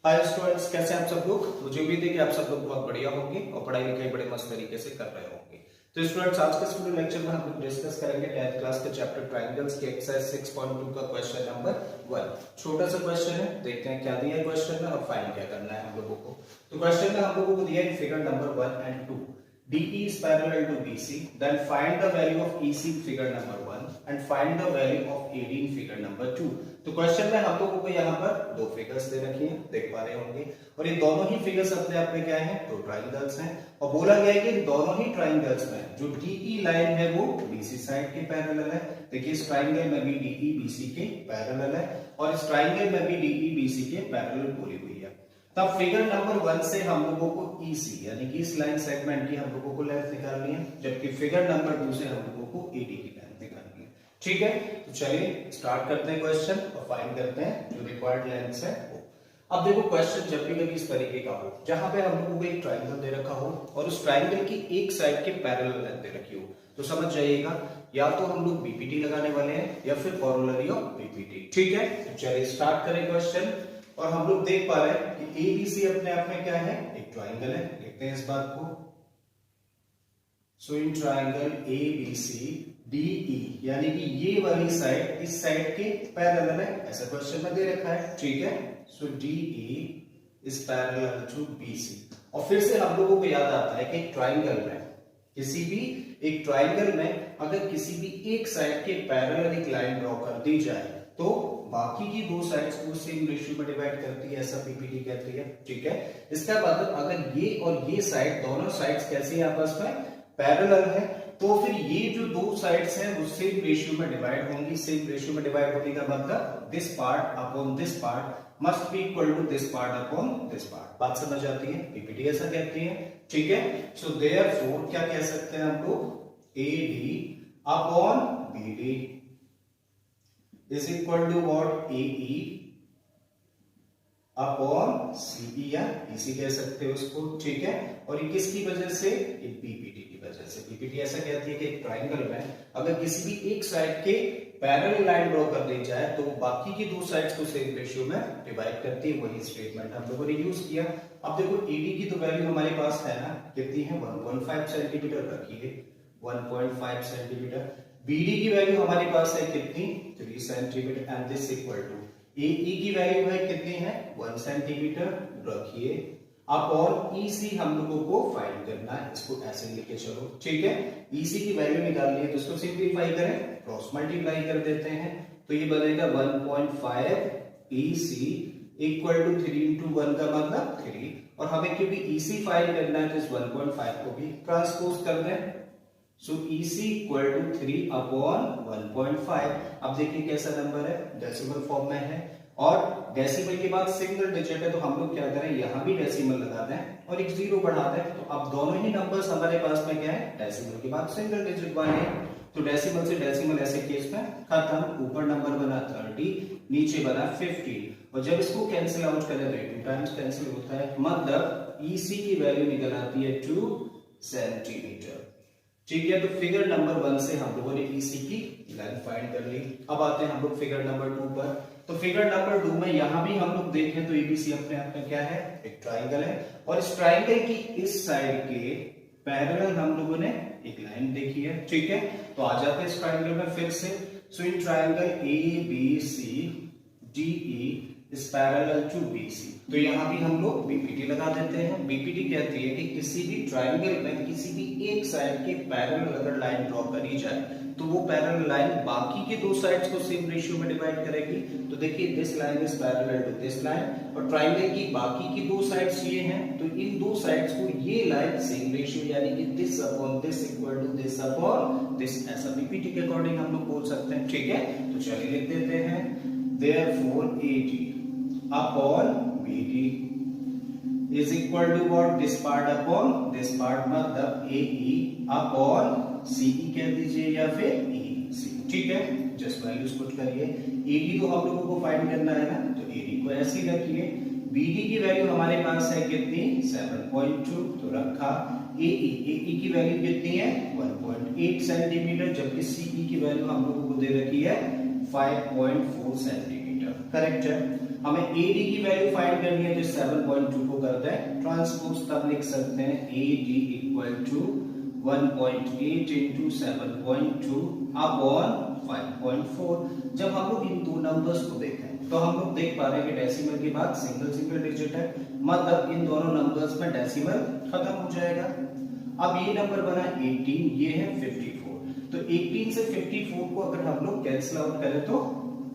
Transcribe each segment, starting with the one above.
Hi students, कैसे हैं आप सब लोग। मुझे उम्मीद है कि आप सब लोग बहुत बढ़िया होंगे और पढ़ाई लिखाई बड़े मस्त तरीके से कर रहे होंगे। तो स्टूडेंट्स, आज के इस वीडियो लेक्चर में हम लोग डिस्कस करेंगे 10th क्लास के चैप्टर ट्रायंगल्स के एक्सरसाइज 6.2 का क्वेश्चन नंबर 1। छोटा सा क्वेश्चन है, देखते हैं क्या दिया है क्वेश्चन में और फाइंड क्या करना है हम लोगों को। तो क्वेश्चन में हम लोगों को दिया है figure number 1 and 2, DE is parallel to BC, then find the value of EC figure number 1 and find the value of AD in figure number 2। तो क्वेश्चन में हम लोगों को यहाँ पर दो फिगर्स दे रखी हैं, देख पा रहे होंगे, और ये दोनों ही फिगर्स अपने आप में क्या हैं, दो ट्रायंगल्स हैं। और बोला गया है कि दोनों ही ट्रायंगल्स में जो DE लाइन है वो BC साइड के पैरेलल है। देखिए इस ट्रायंगल में भी DE BC के पैरेलल है और इस ट्रायंगल में भी DE BC के पैरेलल बोली हुई है। तब फिगर नंबर 1 से हम लोगों को EC यानी कि इस लाइन सेगमेंट की हम लोगों को लेंथ निकालनी है, जबकि फिगर नंबर 2 से हम लोगों को AD की लेंथ निकालनी है। ठीक है, तो चलिए स्टार्ट करते हैं क्वेश्चन और फाइंड करते हैं जो रिक्वायर्ड लेंथ है वो। अब देखो क्वेश्चन जब भी कभी इस तरीके का हो जहां पे हम लोगों को एक ट्रायंगल दे रखा हो और उस ट्रायंगल की एक साइड के पैरेलल लेंथ दे रखी हो, तो समझ जाइएगा या तो हम लोग बीपीटी लगाने वाले हैं या फिर कॉरोलरी ऑफ बीपीटी। ठीक है, तो चलिए स्टार्ट करें क्वेश्चन। और हम लोग देख पा रहे हैं कि एबीसी अपने आप में क्या है, एक ट्रायंगल है। देखते हैं इस बात को। सो इन ट्रायंगल एबीसी डीई यानी कि ये वाली साइड इस साइड के पैरेलल है, ऐसा क्वेश्चन में दे रखा है। ठीक है, so DE is parallel to BC. और फिर से हम लोगों को याद आता है कि ट्रायंगल में किसी भी एक ट्रायंगल में अगर किसी भी एक साइड के पैरेलल एक लाइन ड्रॉ कर दी जाए तो बाकी की दो साइड्स को सेम रेशियो में डिवाइड करती है, ऐसा पीपीटी कहती है। ठीक है, इसका मतलब अगर ये और ये साइड दोनों साइड्स कैसे हैं आपस में पैरेलल है, तो फिर ये जो दो साइड्स हैं वो सेम रेशियो में डिवाइड होंगी। सेम रेशियो में डिवाइड होने का मतलब this part upon this part must be equal to this part upon this part. बात समझ आती है, पीपीटी ऐसा कहती है। ठीक है, सो देयरफॉर क्या कह सकते हैं हम लोग, AD upon BD is equal to what, AE upon CE या EC कह सकते हो उसको। ठीक है, और ये किसकी वजह से, ये बीपीटी की वजह से। बीपीटी ऐसा कहती है कि एक ट्रायंगल में अगर किसी भी एक साइड के पैरेलल लाइन ड्रॉ कर दी जाए तो बाकी की दो साइड्स को सेम रेशियो में डिवाइड करती है। वही स्टेटमेंट हम लोगों ने यूज किया। अब देखो AD की तो वैल्यू हमारे पास है ना, कितनी है, 1.5 सेंटीमीटर रखी है, 1.5 सेंटीमीटर। BD की वैल्यू हमारे पास है कितनी, 3 centimetre and this equal to AE की वैल्यू है कितनी है, 1 सेंटीमीटर रखिए। अब और EC हम लोगों को फाइंड करना है, इसको ऐसे लेके चलो। ठीक है, EC की वैल्यू निकालनी है तो इसको सिंपलीफाई करें, क्रॉस मल्टीप्लाई कर देते हैं, तो ये बनेगा 1.5 EC इक्वल टू 3 into 1 का मतलब 3। और हमें क्योंकि EC फाइंड करना है तो इस 1.5 को भी ट्रांसपोज कर दें। सो EC इक्वल टू 3 अपॉन 1.5। अब देखिए कैसा नंबर है, डेसिमल फॉर्म में है और डेसिमल के बाद सिंगल डिजिट है, तो हम लोग क्या करें, यहां भी डेसिमल लगा दें और एक जीरो बढ़ा दें। तो अब दोनों ही नंबर्स हमारे पास में क्या है, डेसिमल के बाद सिंगल डिजिट वाले। तो डेसिमल से डेसिमल ऐसे केस में खत्म। ऊपर नंबर बना 30, नीचे बना 50, और जब इसको कैंसिल आउट करें तो 2 टाइम्स कैंसिल होता है, मतलब EC की वैल्यू निकल आती है 2 सेंटीमीटर। ठीक है, तो फिगर नंबर 1 से हम लोगों ने EC की लेंथ फाइंड कर ली। अब आते हैं हम लोग फिगर नंबर 2 पर। तो फिगर नंबर 2 में यहां भी हम लोग देखें तो ABC अपने आप में क्या है, एक ट्रायंगल है, और इस ट्रायंगल की इस साइड के पैरेलल हम लोगों ने एक लाइन देखी है। ठीक है, तो आ जाते हैं इस ट्रायंगल में फिर से। So in triangle ABC DE is parallel to BC, तो यहां भी हम लोग बीपीटी लगा देते हैं। बीपीटी कहती है कि किसी भी ट्रायंगल में किसी भी एक साइड के पैरेलल अगर लाइन ड्रॉ करी जाए तो वो पैरेलल लाइन बाकी के दो साइड्स को सेम रेशियो में डिवाइड करेगी। तो देखिए this line is parallel to this line और ट्रायंगल की बाकी की दो साइड्स ये हैं, तो इन दो साइड्स को ये लाइन सेम रेशियो यानी कि this upon this equal to this upon this, ऐसा बीपीटी के अकॉर्डिंग हम लोग बोल सकते हैं। ठीक है, तो चलिए लिख देते हैं, therefore AD upon BD is equal to what, this part upon this part, मतलब AE अपॉन CE कह दीजिए या फिर EC। ठीक है, जस्ट वैल्यूज पुट करिए। AD तो हम लोगों को फाइंड करना है ना, तो AD को ऐसे ही रखिए। BD की वैल्यू हमारे पास है कितनी, 7.2, तो रखा। AE की वैल्यू कितनी है, 1.8 सेंटीमीटर, जबकि CE की वैल्यू हम लोगों को दे रखी है 5.4 सेंटीमीटर। करेक्ट है। हमें AD की वैल्यू फाइंड करनी है, तो 7.2 को करते हैं ट्रांसपोज, तब लिख सकते हैं AD equal to 1.8 into 7.2 upon 5.4। जब हम लोग इन दो नंबर्स को देखें तो हम लोग देख पा रहे हैं कि डेसिमल के बाद सिंगल सिंगल डिजिट है, मतलब इन दोनों नंबर्स में डेसिमल खत्म हो जाएगा। अब ये नंबर बना 18, ये है 54, तो 18 से 54 को अगर हम लोग कैंसिल आउट करें तो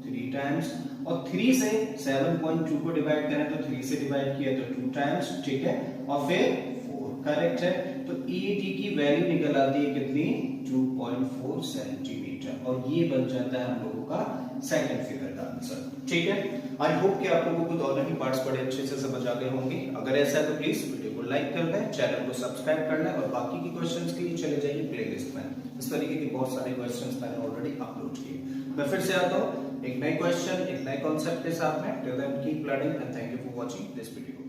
3 टाइम्स, और 3 से 7.2 को डिवाइड करें तो 3 से डिवाइड किया तो 2 टाइम्स, ठीक है, और फिर 4 करेक्ट है। तो ED की वैल्यू निकल आती है कितनी, 2.4 सेंटीमीटर, और ये बन जाता है हम लोगों का सेकंड फिगर का आंसर, ठीक है। आई होप कि आप लोगों को दोनों ही पार्ट्स बड़े अच्छे से समझ आ गए होंगे। अगर ऐसा है तो प्लीज वीडियो को लाइक कर दें, चैनल को सब्सक्राइब कर लें, और बाकी की क्वेश्चंस के लिए चले जाइए प्लेलिस्ट में। इस तरीके के बहुत सारे क्वेश्चंस मैंने ऑलरेडी अपलोड किए। मैं फिर से आता हूँ एक नए क्वेश्चन, एक नए कॉन्सेप्ट के साथ में। Till then keep learning and thank you for watching this video.